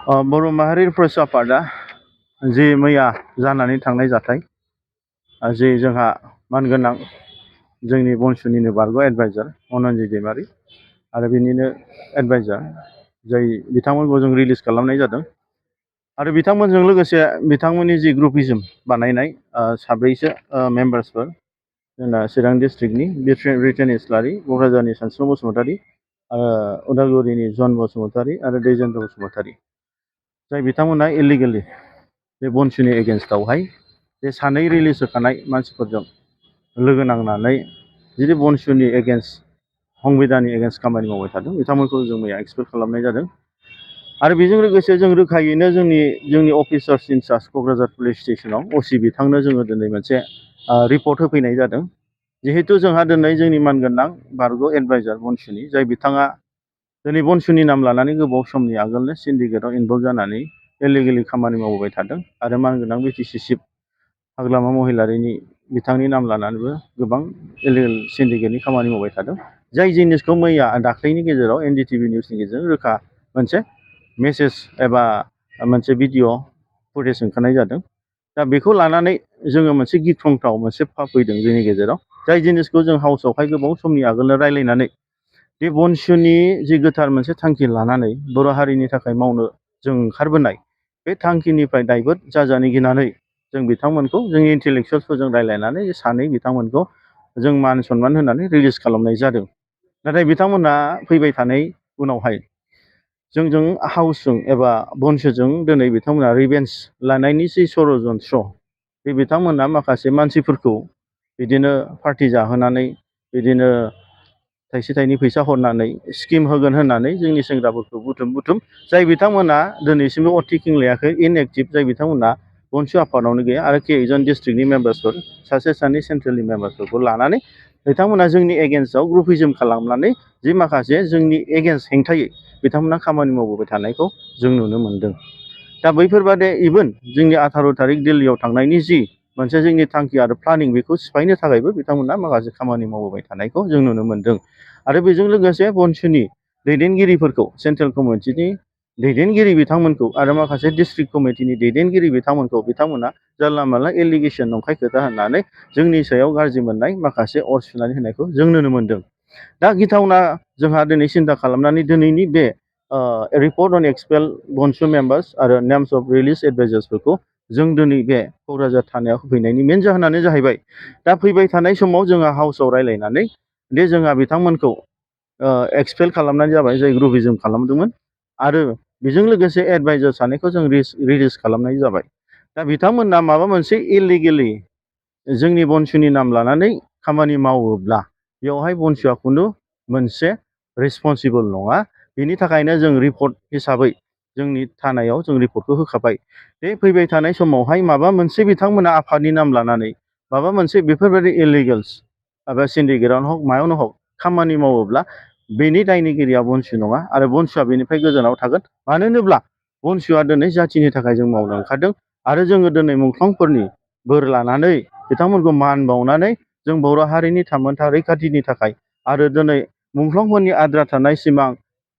बर' माहारि फरायसा आफादा जि मैया जानानै थांनाय जाथाय जि जोंहा मानगोनां जोंनि बनसुनिनो बारग' एडभाइजार अनन्जय दैमारि आरो बिनिनो एडभाइजार जाय बिथांमोनखौ जों रिलिज खालामनाय जादों आरो बिथांमोनजों लोगोसे बिथांमोननि जि ग्रुपिजम बानायनाय साब्रैसो मेम्बार्सफोर जोंना चिरां डिस्ट्रिक्टनि रिटेन इस्लारि, क'क्राझारनि सानस्रिमु बसुमतारि, उदालगुरिनि जन बसुमतारि आरो दैजेन्द्र बसुमतारि, जाय बिथांमोना इलिगेलि बे बनसुनि एगेन्स्टआवहाय बे सानै रिलिज होखानाय मानसिफोरजों लोगो नांनानै जुदि बनसुनि एगेन्स्ट संबिधाननि एगेन्स्ट खामानि मावबाय थादों बिथांमोनखौ जों मैया एक्सपेल खालामनाय जादों। आरो बेजों लोगोसे जों रोखायैनो जोंनि अफिसार्स इनचार्ज क'क्राझार पुलिस स्टेसनाव असि बिथांनो जोङो दिनै मोनसे रिपर्ट होफैनाय जादों। जिहेतु जोंहा दिनै जोंनि मानगोनां बारग' एडभाइजार बनसुनि जाय बिथाङा दिनै बनसुनि नाम लानानै गोबाव समनि आगोलनो सिन्डिकेटआव इनभल्भ जानानै इलिगेलि खामानि मावबोबाय थादों आरो मानगोनां बिटिसि चिफ हाग्रामा महिलारिनि बिथांनि नाम लानानैबो गोबां इलिगेल सिन्डिकेटनि खामानि मावबाय थादों। जाय जिनिसखौ मैया दाख्लैनि गेजेराव NDTV निउसनि गेजेरजों रोखा मोनसे मेसेज एबा मोनसे भिडिअ फुटेज ओंखारनाय जादों। दा बेखौ लानानै जोङो मोनसे गिख्रंथाव मोनसे फैदों जोंनि गेजेराव, जाय जिनिसखौ जों हाउसआवहाय गोबाव समनि आगोलनो रायलायनानै बे बनसुनि जि गोथार मोनसे थांखि लानानै बर' हारिनि थाखाय मावनो जों ओंखारबोनाय बे थांखिनिफ्राय दाइभार्ट जाजानो गिनानै जों बिथांमोनखौ जोंनि इन्टेलेक्सुयेल्सफोरजों रायलायनानै सानै बिथांमोनखौ जों मान सनमान होनानै रिलिज खालामनाय जादों। नाथाय बिथांमोना फैबाय थानाय उनावहाय जोंजों हाउसजों एबा बनसुजों दिनै बिथांमोना रिभेन्स लानायनि जि षड़यन्त्र बे बिथांमोना माखासे मानसिफोरखौ बिदिनो पार्टि जाहोनानै बिदिनो थाइसे थाइनै फैसा हरनानै स्किम होगोन होननानै जोंनि सेंग्राफोरखौ बुथुम जाय बिथांमोना दिनैसिमबो अथिकिं लायाखै, इनएक्टिभ, जाय बिथांमोना बनसु आफादावनो गैया आरो केइजन डिस्ट्रिक्टनि मेम्बार्सफोर सासे सानै सेन्ट्रेलनि मेम्बार्सफोरखौ लानानै बिथांमोना जोंनि एगेन्स्टआव ग्रुपिजम खालामनानै जि माखासे जोंनि एगेन्स्ट हेंथायै बिथांमोना खामानि मावबोबाय थानायखौ जों नुनो मोनदों। दा बैफोरबादि इभेन जोंनि 18 तारिख दिल्लीयाव थांनायनि जि मोनसे जोंनि थांखि आरो प्लानिं बेखौ सिफायनो थाखायबो बिथांमोना माखासे खामानि मावबोबाय थानायखौ जों नुनो मोनदों। आरो बेजों लोगोसे बनसुनि दैदेनगिरिफोरखौ सेन्ट्रेल कमिटिनि दैदेनगिरि बिथांमोनखौ आरो माखासे डिस्ट्रिक्ट कमिटिनि दैदेनगिरि बिथांमोना जानला मानला एलिगेसन नंखाय खोथा होननानै जोंनि सायाव गाज्रि मोननाय माखासे अर सुनानै होनायखौ जों नुनो मोनदों। दा गिथावना जोंहा दिनै सिन्था खालामनानै दिनैनि बे रिपर्ट अन एक्सपेल बनसु मेम्बार्स आरो नेम्स अफ रिलिज एडभाइजार्सफोरखौ जों दिनै बे क'क्राझार थानायाव होफैनायनि मेन जाहोनानो जाहैबाय दा फैबाय थानाय समाव जोंहा हाउसआव रायलायनानै दे जोंहा बिथांमोनखौ एक्सपेल खालामनाय जाबाय जाय ग्रुपिजम खालामदोंमोन आरो बेजों लोगोसे एडभाइजार सानैखौ जों रिलिज खालामनाय जाबाय। दा बिथांमोना माबा मोनसे इलिगेलि जोंनि बनसुनि नाम लानानै खामानि मावोब्ला बेवहाय बनसुआ खुनु मोनसे रेसपन्सिबल नङा। बेनि थाखायनो जों रिपर्ट हिसाबै जोंनि थानायाव जों रिपर्टखौ होखाबाय। बे फैबाय थानाय समावहाय माबा मोनसे बिथांमोना आफादनि नाम लानानै माबा मोनसे बेफोरबायदि इलिगेल्स एबा सिन्डिकेटआवनो हक मायावनो हक खामानि मावोब्ला बेनि दायनिगिरिया बनसु नङा आरो बनसुआ बेनिफ्राय गोजानाव थागोन। मानो होनोब्ला बनसुआ दिनै जाथिनि थाखाय जों मावनो ओंखारदों आरो जोङो दिनै मुंख्लंफोरनि बोर लानानै बिथांमोनखौ मान बावनानै जों बर' हारिनि थामोनथा रैखाथिनि थाखाय आरो दिनै मुंख्लंफोरनि आद्रा थानाय सिमां,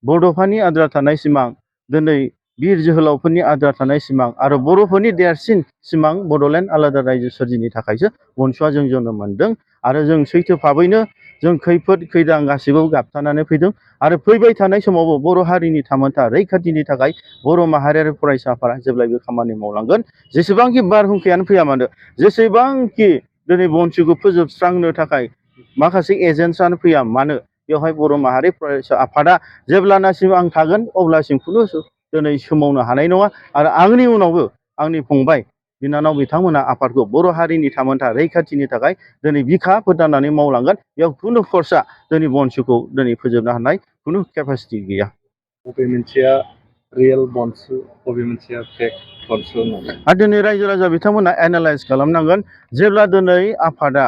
बड'फानि आद्रा थानाय सिमां, दिनै बिर जोहोलावफोरनि आद्रा थानाय सिमां आरो बर'फोरनि देरसिन सिमां बड'लेण्ड आलादा रायजो सोरजिनि थाखायसो बनसुआ जों जोनोम मोनदों आरो जों सैथो भाबैनो जों खैफोद खैदां गासैबो गाबथानानै फैदों आरो फैबाय थानाय समावबो बर' हारिनि थामोनथा रैखाथिनि थाखाय बर' माहारियारि फरायसाफोरा जेब्लायबो खामानि मावलांगोन। जेसेबांखि बारहुंखायानो फैया मानो, जेसेबांखि दिनै बनसुखौ फोजोबस्रांनो थाखाय माखासे एजेन्टसानो फैया मानो, बेवहाय बर' माहारि फरायसा आफादा जेब्लानासिम आं थागोन अब्लासिम खुनु दिनै सोमावनो हानाय नङा आरो आंनि उनावबो आंनि फंबाय बिनानाव बिथांमोना आफादखौ बर' हारिनि थामोनथा रैखाथिनि थाखाय दिनै बिखा फोरदाननानै मावलांगोन। बेयाव खुनु फर्सआ दिनै बनसुखौ दिनै फोजोबनो हानाय खुनु केपासिटि गैया। बबे मोनसेया रियेल बनसु, बबे मोनसेया फेक बनसु होननानै आरो दिनै रायजो राजा बिथांमोना एनालाइज खालामनांगोन। जेब्ला दिनै आफादा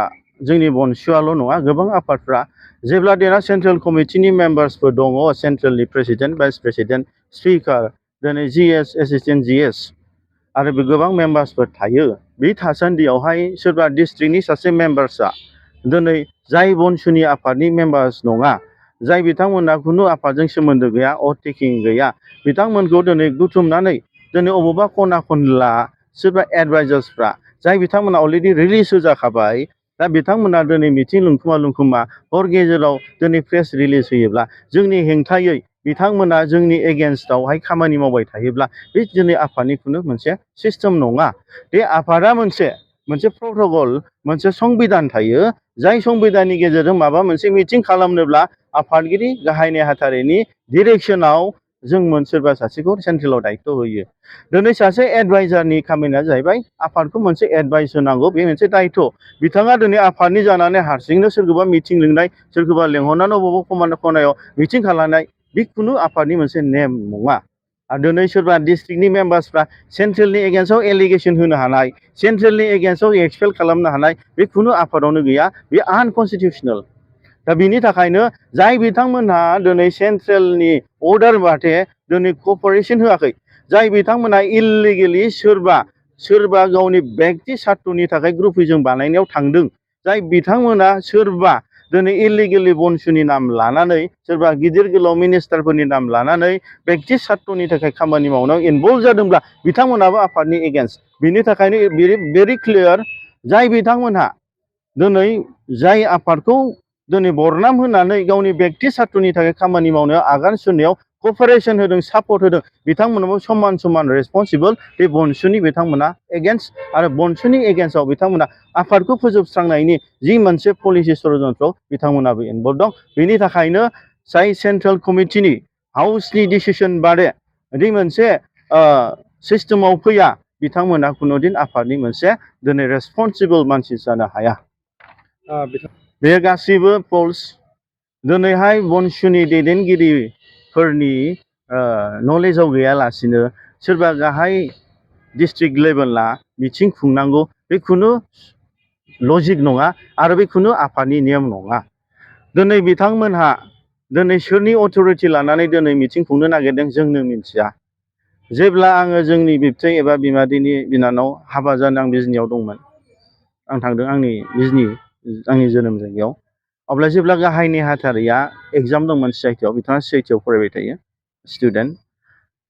जोंनि बनसुआल' नङा गोबां आफादफ्रा जेब्ला देना सेन्ट्रेल कमिटिनि मेम्बार्सफोर दङ, सेन्ट्रेलनि प्रेसिडेन्ट, भाइस प्रेसिडेन्ट, स्पिकार, दिनै GS, एसिस्टेन्ट GS आरो बे गोबां मेम्बार्सफोर थायो। बे थासान्दियावहाय सोरबा डिस्ट्रिक्टनि सासे मेम्बार्सआ दिनै जाय बनसुनि आफादनि मेम्बार्स नङा जाय बिथांमोना खुनु आफादजों सोमोन्दो गैया अटेकिं गैया बिथांमोनखौ दिनै बुथुमनानै दिनै अबेबा खना खनला सोरबा एडभाइजार्सफ्रा जाय बिथांमोना अलरेडि रिलिज होजाखाबाय दा बिथांमोना दिनै मिथिं लुंखुमा हर गेजेराव दिनै प्रेस रिलिज होयोब्ला जोंनि हेंथायै बिथांमोना जोंनि एगेन्स्टआवहाय खामानि मावबाय थायोब्ला बे दिनै आफादनि खुनु मोनसे सिस्टेम नङा। बे आफादा मोनसे प्रट'कल मोनसे संबिधान थायो जाय संबिधाननि गेजेरजों माबा मोनसे मिटिं खालामनोब्ला आफादगिरि गाहाय नेहाथारिनि डिरेक्सनाव जों सोरबा सासेखौ सेन्ट्रेलाव दायित्व होयो। दिनै सासे एडभाइजारनि खामानिया जाहैबाय आफादखौ मोनसे एडभाइस होनांगौ बे मोनसे दायित्व। बिथाङा दिनै आफादनि जानानै हारसिंनो सोरखौबा मिटिं लिंनाय सोरखौबा लेंहरनानै बबेबा खनायाव मिटिं खालामनाय बे खुनु आफादनि मोनसे नेम नङा। आरो दिनै सोरबा डिस्ट्रिक्टनि मेम्बार्सफ्रा सेन्ट्रेलनि एगेन्स्टआव एलिगेसन होनो हानाय सेन्ट्रेलनि एगेन्स्टआव एक्सपेल खालामनो हानाय बे खुनु आफादावनो गैया बे आनकनस्टिटिउसनेल। दा बिनि थाखायनो जाय बिथांमोनहा दिनै सेन्ट्रेलनि अर्डार बाथे दिनै कपारेसन होआखै जाय बिथांमोनहा इलिगेलि सोरबा गावनि बेक्ति सार्थनि थाखाय ग्रुपिजों बानायनायाव थांदों जाय बिथांमोना सोरबा दिनै इलिगेलि बनसुनि नाम लानानै सोरबा गिदिर गोलाव मिनिस्टारफोरनि नाम लानानै बेक्ति सार्थनि थाखाय खामानि मावनायाव इनभल्भ जादोंब्ला बिथांमोनाबो आफादनि एगेन्स्ट। बिनि थाखायनो भेरि क्लियार जाय बिथांमोनहा दिनै जाय आफादखौ दिनै बरनाम होनानै गावनि बेक्ति सार्थनि थाखाय खामानि मावनायाव आगान सुरनायाव कपारेसन होदों सापर्ट होदों बिथांमोनाबो समान रेसपन्सिबल बे बनसुनि बिथांमोना एगेन्स्ट आरो बनसुनि एगेन्स्टआव बिथांमोना आफादखौ फोजोबस्रांनायनि जि मोनसे पलिसि षड़यन्त्र बिथांमोनाबो इनभल्भ दं। बिनि थाखायनो जाय सेन्ट्रेल कमिटिनि हाउसनि डिसिसन बादे बे मोनसे सिस्टेमाव फैया बिथांमोना खुनुदिन आफादनि मोनसे दिनै रेसपन्सिबल मानसि जानो हाया। बे गासैबो फल्स। दिनैहाय बनसुनि दैदेनगिरिफोरनि नलेजाव गैयालासिनो सोरबा गाहाय डिस्ट्रिक्ट लेभेला मिथिं खुंनांगौ बे खुनु लजिक नङा आरो बे खुनु आफादनि नियम नङा। दिनै बिथांमोनहा दिनै सोरनि अथरिटि लानानै दिनै मिथिं खुंनो नागिरदों जोंनो मिथिया। जेब्ला आङो जोंनि बिबथै एबा बिमादैनि बिनानाव हाबा जानो आं बिजनियाव दंमोन आं थांदों आंनि जोनोम जायगायाव अब्ला जेब्ला गाहाय नेहाथारिया एग्जाम दंमोन सिआइटिआव बिथाङा सिआइटिआव फरायबाय थायो स्टुडेन्ट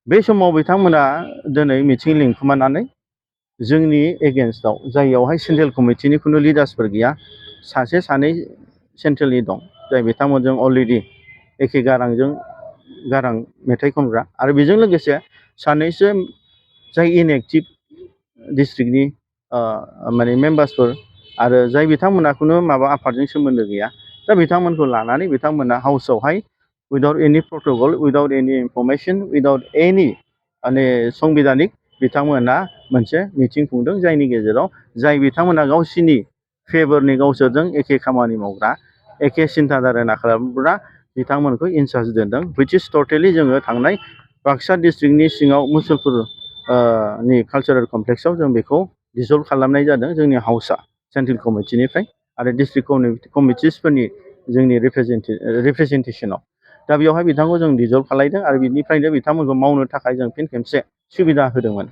बे समाव बिथांमोना दिनै मिथिं लिंखुमानानै जोंनि एगेन्स्टआव जाययावहाय सेन्ट्रेल कमिटिनि खुनु लिडार्सफोर गैया सासे सानै सेन्ट्रेलनि दं जाय बिथांमोनजों अलरेडि एखे गारां मेथाइ खनग्रा आरो बेजों लोगोसे सानैसो जाय इनएक्टिभ डिस्ट्रिक्टनि माने मेम्बार्सफोर आरो जाय बिथांमोना खुनु माबा आफादजों सोमोन्दो गैया दा बिथांमोनखौ लानानै बिथांमोना हाउसआवहाय उइदाउट एनि प्रट'कल उइदाउट एनि इनफरमेसन उइदाउट एनि माने संबिधानिक बिथांमोना मोनसे मिथिं खुंदों जायनि गेजेराव जाय बिथांमोना गावसिनि फेभरनि गावसोरजों एखे खामानि मावग्रा एखे सिन्था धारना खालामग्रा बिथांमोनखौ इनचार्ज दोनदों हुइच इज टटेलि जोङो थांनाय बाक्सा डिस्ट्रिक्टनि सिङाव मुसलपुर नि कालचारेल कमप्लेक्सआव जों बेखौ डिजल्भ खालामनाय जादों जोंनि हाउसआ सेन्ट्रेल कमिटिनिफ्राय आरो डिस्ट्रिक्ट कमिटिसफोरनि जोंनि रिप्रेजेन्टेसनाव दा बेवहाय बिथांखौ जों डिजल्भ खालायदों आरो बिनिफ्रायनो बिथांमोनखौ मावनो थाखाय जों फिन खेबसे सुबिदा होदोंमोन।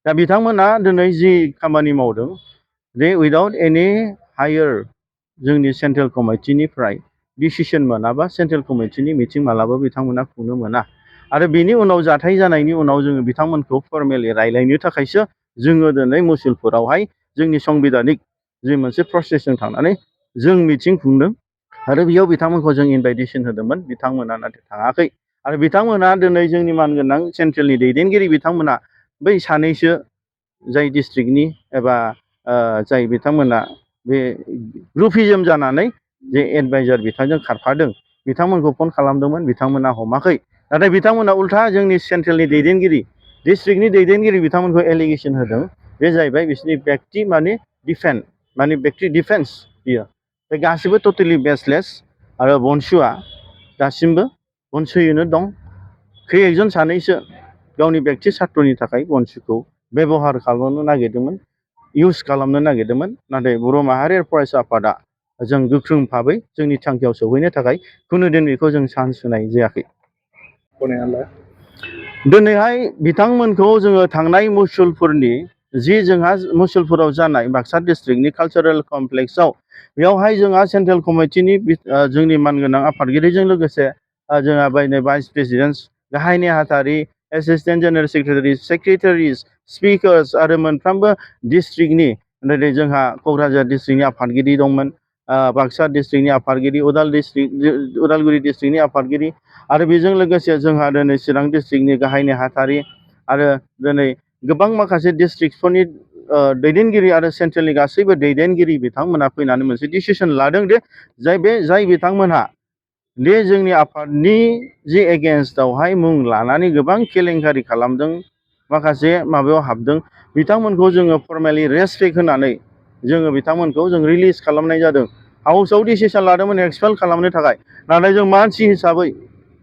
दा बिथांमोना दिनै जि खामानि मावदों दे उइदाउट एनि हायार जोंनि सेन्ट्रेल कमिटिनिफ्राय डिसिसन मोनाबा सेन्ट्रेल कमिटिनि मिटिं मालाबा बिथांमोना खुंनो मोना आरो बिनि उनाव जाथाय जानायनि उनाव जोङो बिथांमोनखौ फर्मेलि रायलायनो थाखायसो जोङो दिनै मुसलपुरावहाय जोंनि संबिधानिक जि मोनसे प्रसेसजों थांनानै जों मिटिं खुंदों आरो बेयाव बिथांमोनखौ जों इनभाइटेसन होदोंमोन बिथांमोना नाथाय थाङाखै आरो बिथांमोना दिनै जोंनि मानगोनां सेन्ट्रेलनि दैदेनगिरि बिथांमोना बै सानैसो जाय डिस्ट्रिक्टनि एबा जाय बिथांमोना बे ग्रुपिजम जानानै जे एडभाइजार बिथांजों खारफादों बिथांमोनखौ फन खालामदोंमोन बिथांमोना हमाखै नाथाय बिथांमोना उल्था जोंनि सेन्ट्रेलनि दैदेनगिरि डिस्ट्रिक्टनि दैदेनगिरि बिथांमोनखौ एलिगेसन होदों बे जाहैबाय बिसोरनि बेक्ति माने बेक्ति डिफेन्स बियो बे गासिबो टटेलि बेसलेस आरो बनसुआ दासिमबो बनसुयैनो दं खै एकजन सानैसो गावनि बेक्ति सार्थनि थाखाय बनसुखौ बेबहार खालामनो नागिरदोंमोन इउज खालामनो नागिरदोंमन नाथाय बर' माहारियारि फरायसा आफादा जों गोख्रों भाबै जोंनि थांखियाव सौहैनो थाखाय खुनुदिन बेखौ जों चान्स होनाय जायाखै। दिनैहाय बिथांमोनखौ जोङो थांनाय मुसलपुरनि जि जोंहा मुसलपुराव जानाय बाक्सा डिस्ट्रिक्टनि कालचारेल कमप्लेक्सआव बेयावहाय जोंहा सेन्ट्रेल कमिटिनि जोंनि मानगोनां आफादगिरिजों लोगोसे जोंहा बायनो भाइस प्रेसिडेन्ट गाहाय नेहाथारि एसिस्टेन्ट जेनेरेल सेक्रेटारि सेक्रेटारिस स्पिकार्स आरो मोनफ्रोमबो डिस्ट्रिक्टनि ओरै जोंहा क'क्राझार डिस्ट्रिक्टनि आफादगिरि दंमोन, बाक्सा डिस्ट्रिक्टनि आफादगिरि, उदालगुरि डिस्ट्रिक्टनि आफादगिरि आरो बेजों लोगोसे जोंहा दिनै चिरां डिस्ट्रिक्टनि गाहाय नेहाथारि आरो दिनै गोबां माखासे डिस्ट्रिक्टफोरनि दैदेनगिरि आरो सेन्ट्रेलनि गासैबो दैदेनगिरि बिथांमोनहा फैनानै मोनसे डिसिसन लादों दे जाय बिथांमोनहा बे जोंनि आफादनि जि एगेन्स्टआवहाय मुं लानानै गोबां केलेंकारि खालामदों, माखासे माबायाव हाबदों, बिथांमोनखौ जोङो फर्मेलि रेसपेक्ट होनानै जोङो बिथांमोनखौ जों रिलिज खालामनाय जादों। हाउसआव डिसिसन लादोंमोन एक्सपेल खालामनो थाखाय, नाथाय जों मानसि हिसाबै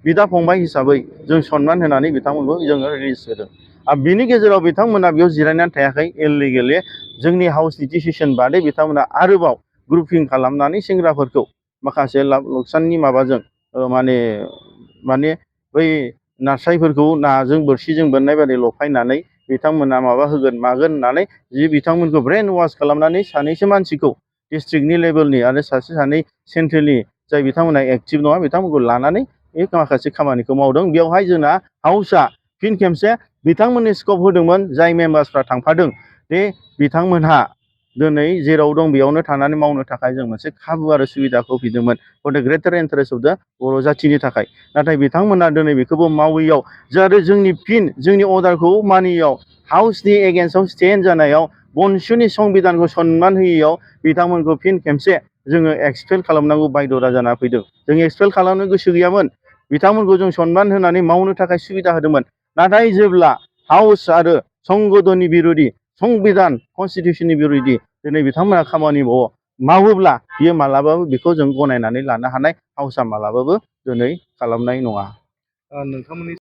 बिदा फंबाय हिसाबै जों सनमान होनानै बिथांमोनखौ जोङो रिलिज होदों। आरो बिनि गेजेराव बिथांमोना बेयाव जिरायनानै थायाखै, इललिगेलि जोंनि हाउसनि डिसिसन बादै बिथांमोना आरोबाव ग्रुपिं खालामनानै सेंग्राफोरखौ माखासे लाब लकसाननि माबाजों माने बै नास्रायफोरखौ नाजों बोरसिजों बोननाय बायदि लफायनानै बिथांमोना माबा होगोन मागोन होननानै जि बिथांमोनखौ ब्रेन वास खालामनानै सानैसो मानसिखौ डिस्ट्रिक्टनि लेभेलनि आरो सानै सेन्ट्रेलनि जाय बिथांमोना एक्टिभ नङा बिथांमोनखौ लानानै बे माखासे खामानिखौ मावदों। बेवहाय जोंना हाउसआ फिन खेबसे बिथांमोननि स्कप होदोंमोन, जाय मेम्बार्सफ्रा थांफादों बे बिथांमोनहा दिनै जेराव दं बेयावनो थानानै मावनो थाखाय जों मोनसे खाबु आरो सुबिदाखौ होफिनदोंमोन फर द ग्रेटार इन्टारेस्ट अफ द बर' जाथिनि थाखाय। नाथाय बिथांमोना दिनै बेखौबो मावैयाव जाहाथे जोंनि अर्डारखौ मानियैयाव, हाउसनि एगेन्स्टआव स्टेन्ड जानायाव, बनसुनि संबिधानखौ सनमान होयैयाव बिथांमोनखौ फिन खेबसे जोङो एक्सपेल खालामनांगौ बायध'था जाना फैदों। जों एक्सपेल खालामनो गोसो गैयामोन, बिथांमोनखौ जों सनमान होनानै मावनो थाखाय सुबिदा होदोंमोन। नाथाय जेब्ला हाउस आरो संगदननि बिरुदि, संबिधान कनस्टिटिउसननि बिरुदि दिनै बिथांमोना खामानि मावोब्ला बियो मालाबाबो बेखौ जों गनायनानै लानो हानाय हाउसआ मालाबाबो दिनै खालामनाय नङा। नोंथांमोननि